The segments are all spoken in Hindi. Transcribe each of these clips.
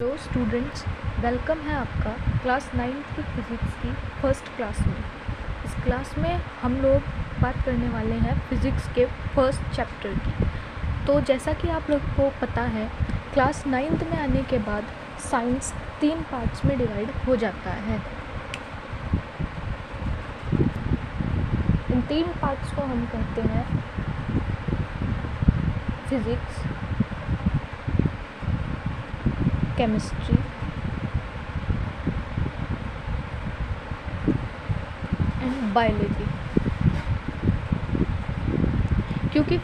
हेलो स्टूडेंट्स, वेलकम है आपका क्लास 9th की फिज़िक्स की फर्स्ट क्लास में। इस क्लास में हम लोग बात करने वाले हैं फिज़िक्स के फर्स्ट चैप्टर की। तो जैसा कि आप लोग को पता है, क्लास 9th में आने के बाद साइंस 3 पार्ट्स में डिवाइड हो जाता है। इन 3 पार्ट्स को हम कहते हैं फिज़िक्स, केमिस्ट्री एंड बायोलॉजी। क्योंकि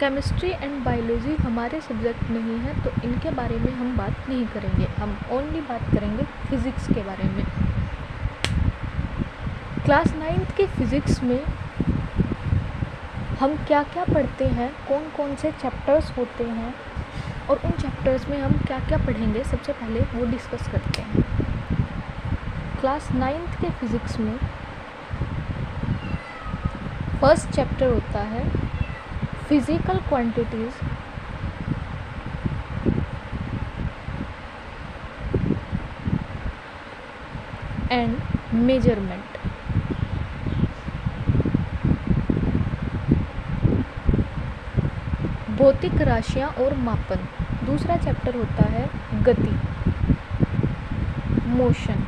केमिस्ट्री एंड बायोलॉजी हमारे सब्जेक्ट नहीं है, तो इनके बारे में हम बात नहीं करेंगे। हम ओनली बात करेंगे फिज़िक्स के बारे में। क्लास 9th के फिज़िक्स में हम क्या क्या पढ़ते हैं, कौन कौन से चैप्टर्स होते हैं और उन चैप्टर्स में हम क्या क्या पढ़ेंगे, सबसे पहले वो डिस्कस करते हैं। क्लास 9th के फिज़िक्स में फर्स्ट चैप्टर होता है फिज़िकल क्वांटिटीज़ एंड मेजरमेंट। भौतिक राशियाँ और मापन। दूसरा चैप्टर होता है गति, मोशन।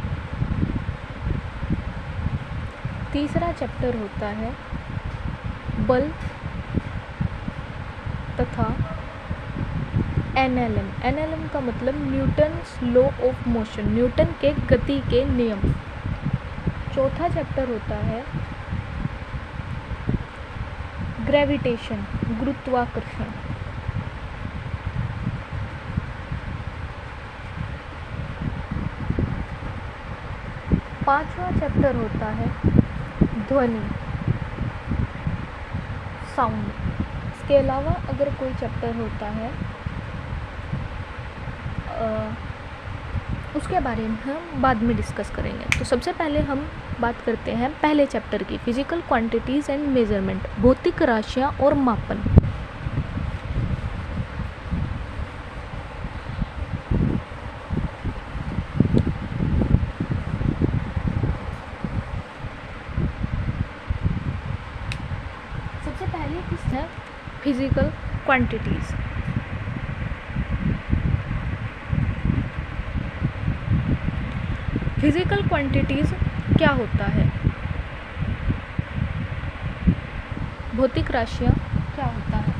तीसरा चैप्टर होता है बल तथा एनएलएम। एनएलएम का मतलब Newton's law of motion, Newton के गति के नियम। चौथा चैप्टर होता है ग्रेविटेशन, गुरुत्वाकर्षण। पांचवा चैप्टर होता है ध्वनि, साउंड। इसके अलावा अगर कोई चैप्टर होता है उसके बारे में हम बाद में डिस्कस करेंगे। तो सबसे पहले हम बात करते हैं पहले चैप्टर की, फिजिकल क्वांटिटीज़ एंड मेजरमेंट, भौतिक राशियाँ और मापन। सबसे पहले किस है फिजिकल क्वांटिटीज़। फिजिकल क्वांटिटीज़ क्या होता है? भौतिक राशियाँ क्या होता है?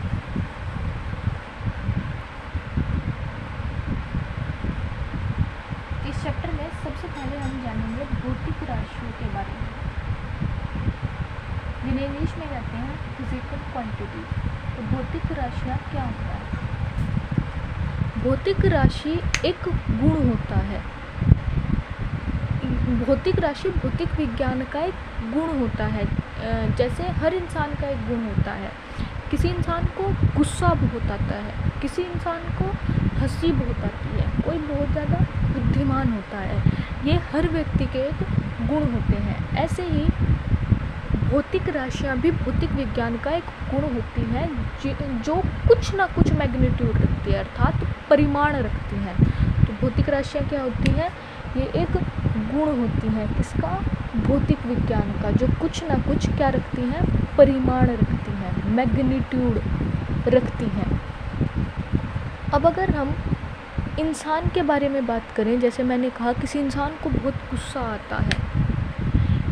इस चैप्टर में सबसे पहले हम जानेंगे भौतिक राशियों के बारे में, जिन्हें इंग्लिश में कहते हैं फिजिकल क्वांटिटी। तो भौतिक राशियाँ क्या होता है? भौतिक राशि एक गुण होता है। भौतिक राशि भौतिक विज्ञान का एक गुण होता है। जैसे हर इंसान का एक गुण होता है। किसी इंसान को गुस्सा बहुत आता है, किसी इंसान को हंसी बहुत आती है, कोई बहुत ज़्यादा बुद्धिमान होता है। ये हर व्यक्ति के एक गुण होते हैं। ऐसे ही भौतिक राशियाँ भी भौतिक विज्ञान का एक गुण होती हैं, जो कुछ ना कुछ मैग्नीट्यूड रखती है, अर्थात परिमाण रखती हैं। तो भौतिक राशियाँ क्या होती हैं? ये एक गुण होती हैं किसका? भौतिक विज्ञान का, जो कुछ ना कुछ क्या रखती हैं? परिमाण रखती हैं, मैग्नीट्यूड रखती हैं। अब अगर हम इंसान के बारे में बात करें, जैसे मैंने कहा किसी इंसान को बहुत गुस्सा आता है,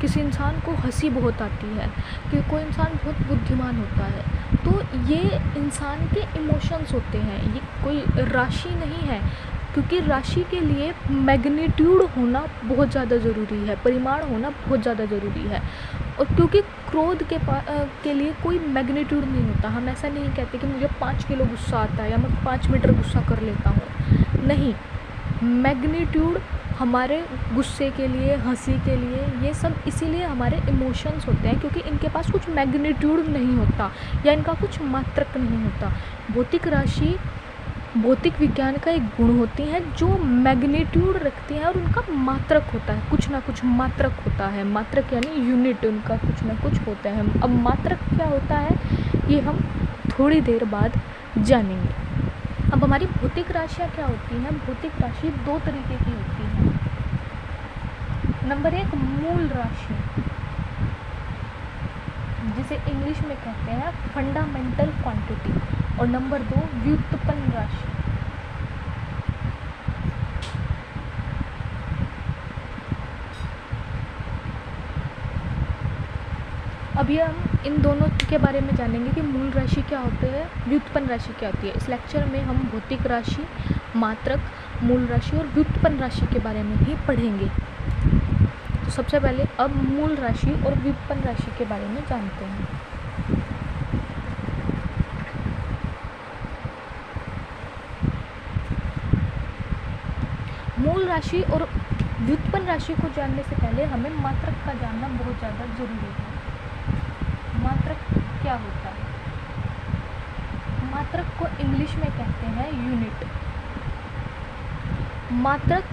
किसी इंसान को हंसी बहुत आती है, कि कोई इंसान बहुत बुद्धिमान होता है, तो ये इंसान के इमोशंस होते हैं। ये कोई राशि नहीं है, क्योंकि राशि के लिए मैग्नीट्यूड होना बहुत ज़्यादा ज़रूरी है, परिमाण होना बहुत ज़्यादा ज़रूरी है। और क्योंकि क्रोध के लिए कोई मैग्नीट्यूड नहीं होता। हम ऐसा नहीं कहते कि मुझे 5 किलो गुस्सा आता है या मैं 5 मीटर गुस्सा कर लेता हूँ। नहीं, मैग्नीट्यूड हमारे गुस्से के लिए, हंसी के लिए, ये सब इसीलिए हमारे इमोशंस होते हैं, क्योंकि इनके पास कुछ मैग्नीट्यूड नहीं होता या इनका कुछ मात्रक नहीं होता। भौतिक राशि भौतिक विज्ञान का एक गुण होती हैं, जो मैग्नीट्यूड रखती हैं और उनका मात्रक होता है, कुछ ना कुछ मात्रक होता है। मात्रक यानी यूनिट, उनका कुछ ना कुछ होता है। अब मात्रक क्या होता है, ये हम थोड़ी देर बाद जानेंगे। अब हमारी भौतिक राशियाँ क्या होती हैं? भौतिक राशि दो तरीके की होती हैं। नंबर एक मूल राशि, जिसे इंग्लिश में कहते हैं फंडामेंटल क्वांटिटी, और नंबर दो व्युत्पन्न राशि। अभी हम इन दोनों के बारे में जानेंगे कि मूल राशि क्या होती है, व्युत्पन्न राशि क्या होती है। इस लेक्चर में हम भौतिक राशि, मात्रक, मूल राशि और व्युत्पन्न राशि के बारे में ही पढ़ेंगे। तो सबसे पहले अब मूल राशि और व्युत्पन्न राशि के बारे में जानते हैं। मूल राशि और व्युत्पन्न राशि को जानने से पहले हमें मात्रक का जानना बहुत ज़्यादा जरूरी है। मात्रक क्या होता है? मात्रक को इंग्लिश में कहते हैं यूनिट। मात्रक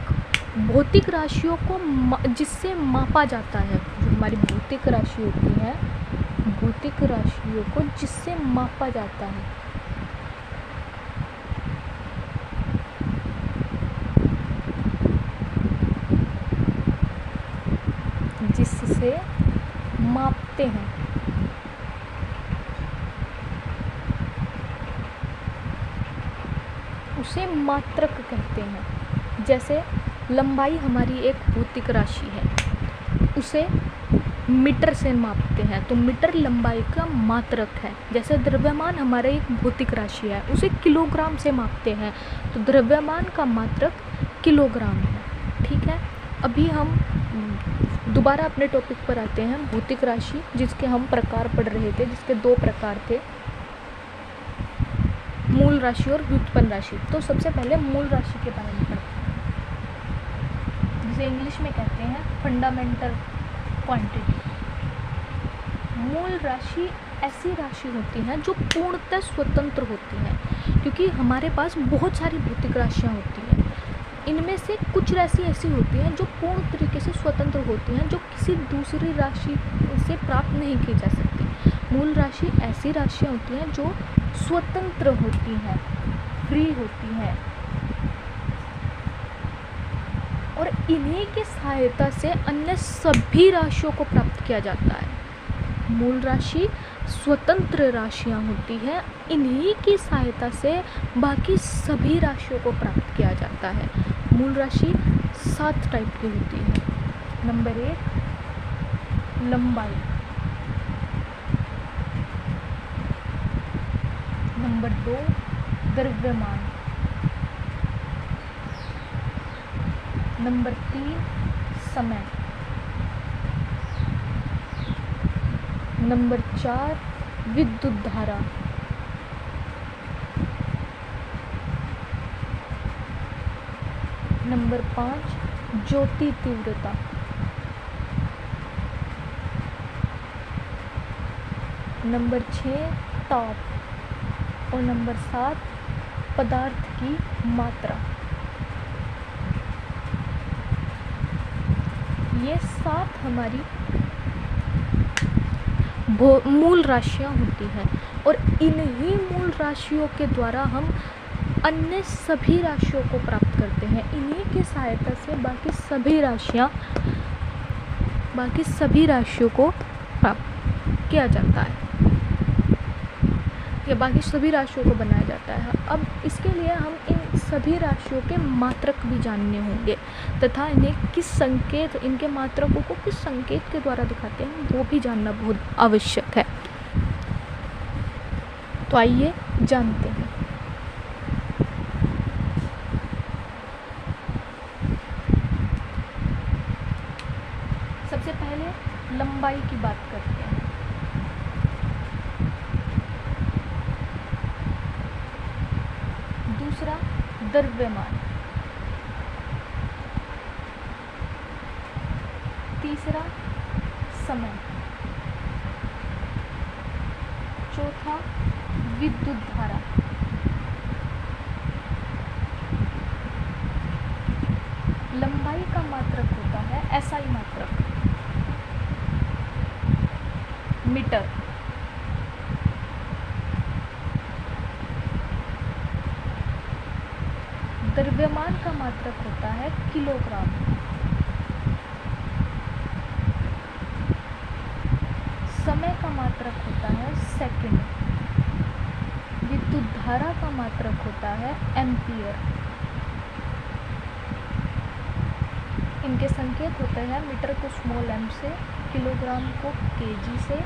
भौतिक राशियों को जिससे मापा जाता है, जो हमारी भौतिक राशि होती है, भौतिक राशियों को जिससे मापा जाता है, जिससे मापते हैं, उसे मात्रक कहते हैं। जैसे लंबाई हमारी एक भौतिक राशि है, उसे मीटर से मापते हैं, तो मीटर लंबाई का मात्रक है। जैसे द्रव्यमान हमारा एक भौतिक राशि है, उसे किलोग्राम से मापते हैं, तो द्रव्यमान का मात्रक किलोग्राम है। ठीक है, अभी हम दोबारा अपने टॉपिक पर आते हैं, भौतिक राशि, जिसके हम प्रकार पढ़ रहे थे, जिसके दो प्रकार थे, मूल राशि और व्युत्पन्न राशि। तो सबसे पहले मूल राशि के बारे में पढ़ते हैं, जिसे इंग्लिश में कहते हैं फंडामेंटल क्वांटिटी। मूल राशि ऐसी राशि होती हैं जो पूर्णतः स्वतंत्र होती हैं, क्योंकि हमारे पास बहुत सारी भौतिक राशियाँ होती हैं। इनमें से कुछ राशि ऐसी होती हैं जो पूर्ण तरीके से स्वतंत्र होती हैं, जो किसी दूसरी राशि से प्राप्त नहीं की जा सकती। मूल राशि ऐसी राशियाँ होती हैं जो स्वतंत्र होती हैं, फ्री होती हैं, और इन्हीं की सहायता से अन्य सभी राशियों को प्राप्त किया जाता है। मूल राशि स्वतंत्र राशियाँ होती हैं, इन्हीं की सहायता से बाकी सभी राशियों को प्राप्त किया जाता है। मूल राशि 7 टाइप की होती है। नंबर 1 लंबाई, नंबर 2 द्रव्यमान, नंबर 3 समय, नंबर 4 विद्युत धारा, नंबर 5 ज्योति तीव्रता, नंबर 6 ताप, और नंबर 7 पदार्थ की मात्रा। ये 7 हमारी मूल राशियाँ होती हैं, और इन्हीं मूल राशियों के द्वारा हम अन्य सभी राशियों को प्राप्त करते हैं। इन्हीं की सहायता से बाकी सभी राशियों को प्राप्त किया जाता है, या बाकी सभी राशियों को बनाया जाता है। अब इसके लिए हम इन सभी राशियों के मात्रक भी जानने होंगे, तथा इनके मात्रकों को किस संकेत के द्वारा दिखाते हैं, वो भी जानना बहुत आवश्यक है। तो आइए जानते हैं। सबसे पहले लंबाई की बात करते हैं। दूसरा द्रव्यमान, तीसरा समय, चौथा विद्युत धारा, लंबाई का मात्रक होता है एसआई मात्रक, मीटर, द्रव्यमान का मात्रक होता है किलोग्राम। समय का मात्रक होता है सेकंड। विद्युत धारा का मात्रक होता है एम्पियर। इनके संकेत होते हैं मीटर को स्मॉल m से, किलोग्राम को kg से,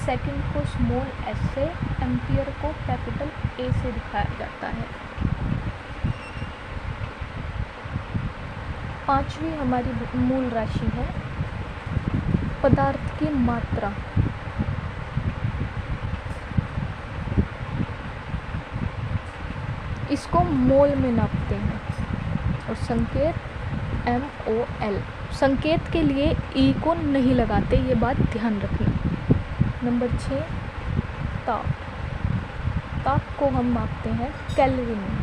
सेकंड को स्मॉल s से, एम्पियर को कैपिटल A से दिखाया जाता है। पांचवी हमारी मूल राशि है पदार्थ की मात्रा। इसको मोल में नापते हैं और संकेत MOL। संकेत के लिए ई को नहीं लगाते, ये बात ध्यान रखना। नंबर 6 ताप। ताप को हम मापते हैं केल्विन में।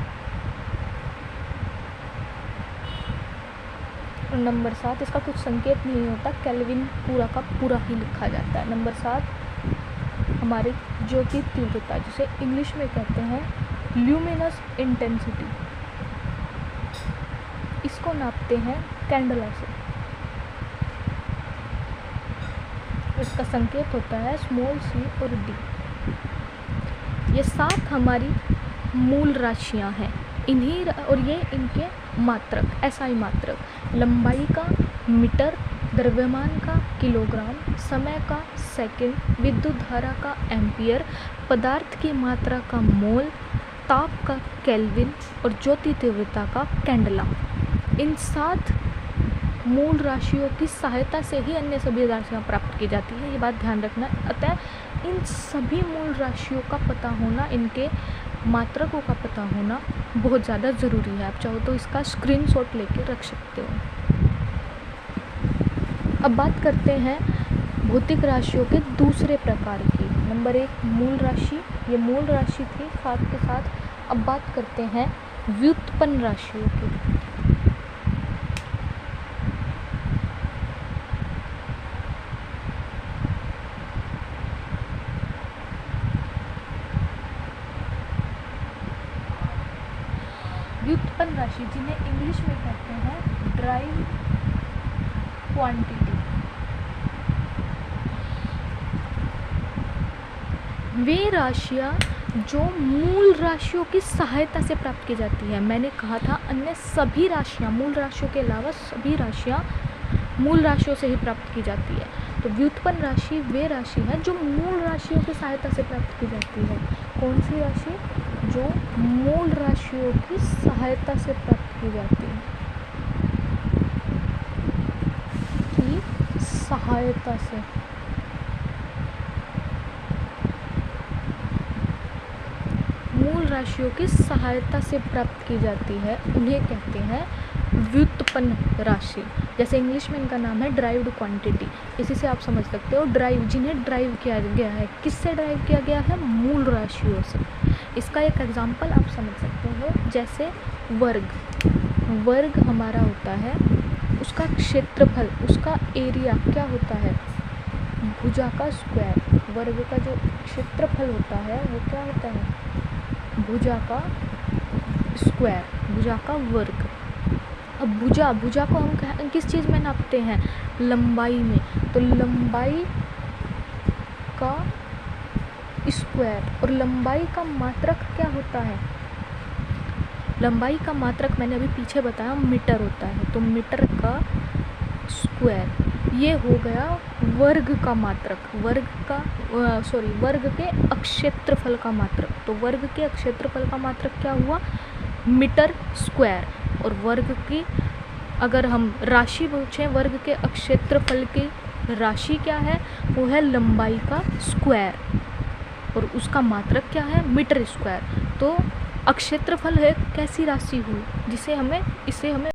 और नंबर 7, इसका कुछ संकेत नहीं होता, केल्विन पूरा का पूरा ही लिखा जाता है। नंबर 7 हमारी ज्योति तीव्रता, जिसे इंग्लिश में कहते हैं ल्यूमिनस इंटेंसिटी। इसको नापते हैं कैंडला से। इसका संकेत होता है स्मॉल c और d। ये 7 हमारी मूल राशियां हैं। इन्हीं और ये इनके मात्रक, SI मात्रक, लंबाई का मीटर, द्रव्यमान का किलोग्राम, समय का सेकंड, विद्युत धारा का एम्पियर, पदार्थ की मात्रा का मोल, ताप का केल्विन और ज्योति तीव्रता का कैंडला। इन 7 मूल राशियों की सहायता से ही अन्य सभी राशियाँ प्राप्त की जाती है, ये बात ध्यान रखना। अतः इन सभी मूल राशियों का पता होना, इनके मात्रकों का पता होना बहुत ज़्यादा ज़रूरी है। आप चाहो तो इसका स्क्रीनशॉट लेके रख सकते हो। अब बात करते हैं भौतिक राशियों के दूसरे प्रकार की। नंबर 1 मूल राशि, ये मूल राशि थी साथ के साथ। अब बात करते हैं व्युत्पन्न राशियों की। व्युत्पन्न राशि, जिन्हें इंग्लिश में कहते हैं ड्राइव क्वांटिटी। वे राशियाँ जो मूल राशियों की सहायता से प्राप्त की जाती है। मैंने कहा था अन्य सभी राशियाँ, मूल राशियों के अलावा सभी राशियाँ मूल राशियों से ही प्राप्त की जाती है। तो व्युत्पन्न राशि वे राशि है जो मूल राशियों की सहायता से प्राप्त की जाती है। कौन सी राशि? जो मूल राशियों की सहायता से प्राप्त की जाती है, की सहायता से। मूल राशियों की सहायता से प्राप्त की जाती है, उन्हें कहते हैं व्युत्पन्न राशि। जैसे इंग्लिश में इनका नाम है ड्राइव्ड क्वांटिटी। इसी से आप समझ सकते हो ड्राइव, जिन्हें ड्राइव किया गया है। किससे ड्राइव किया गया है? मूल राशियों से। इसका एक एग्जांपल आप समझ सकते हो, जैसे वर्ग। वर्ग हमारा होता है, उसका क्षेत्रफल, उसका एरिया क्या होता है? भुजा का स्क्वायर। वर्ग का जो क्षेत्रफल होता है वो क्या होता है? भुजा का स्क्वायर, भुजा का वर्ग। अब भुजा को हम किस चीज़ में नापते हैं? लंबाई में। तो लंबाई का स्क्वायर, और लंबाई का मात्रक क्या होता है? लंबाई का मात्रक मैंने अभी पीछे बताया मीटर होता है। तो मीटर का स्क्वायर, ये हो गया वर्ग का मात्रक। वर्ग के अक्षेत्रफल का मात्रक। तो वर्ग के अक्षेत्रफल का मात्रक क्या हुआ? Metre square. और वर्ग की अगर हम राशि पूछें, वर्ग के अक्षेत्रफल की राशि क्या है? वो है लंबाई का स्क्वायर, और उसका मात्रक क्या है? Metre square. तो अक्षेत्रफल है कैसी राशि हुई इसे हमें